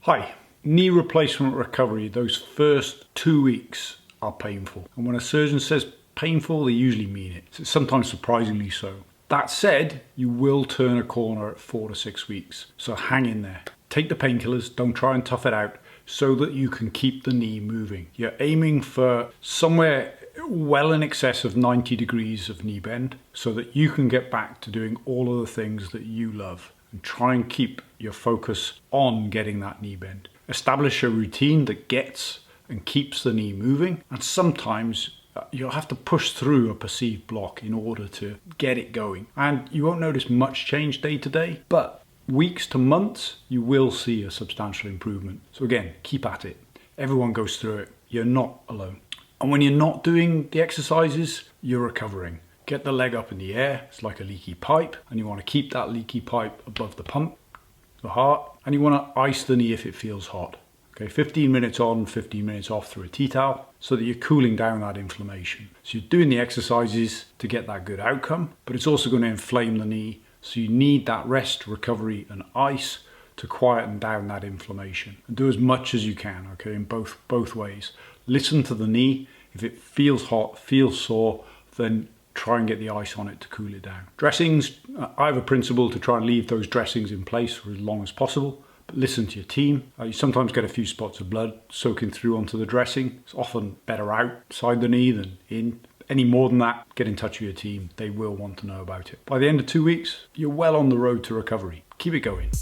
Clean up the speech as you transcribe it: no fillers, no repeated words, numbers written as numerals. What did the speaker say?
Hi, knee replacement recovery, those first 2 weeks are painful. And when a surgeon says painful, they usually mean it. Sometimes surprisingly so. That said, you will turn a corner at 4 to 6 weeks. So hang in there. Take the painkillers, don't try and tough it out so that you can keep the knee moving. You're aiming for somewhere well in excess of 90 degrees of knee bend so that you can get back to doing all of the things that you love. And try and keep your focus on getting that knee bend. Establish a routine that gets and keeps the knee moving, and sometimes you'll have to push through a perceived block in order to get it going. And you won't notice much change day to day, but weeks to months you will see a substantial improvement. So again, keep at it. Everyone goes through it. You're not alone. And when you're not doing the exercises, you're recovering. Get the leg up in the air, it's like a leaky pipe, and you want to keep that leaky pipe above the pump, the heart, and you want to ice the knee if it feels hot. Okay, 15 minutes on, 15 minutes off through a tea towel so that you're cooling down that inflammation. So you're doing the exercises to get that good outcome, but it's also going to inflame the knee, so you need that rest, recovery, and ice to quieten down that inflammation. And do as much as you can, okay, in both ways. Listen to the knee. If it feels hot, feels sore, then try and get the ice on it to cool it down. Dressings, I have a principle to try and leave those dressings in place for as long as possible, but listen to your team. You sometimes get a few spots of blood soaking through onto the dressing. It's often better outside the knee than in. Any more than that, get in touch with your team. They will want to know about it. By the end of 2 weeks, you're well on the road to recovery. Keep it going.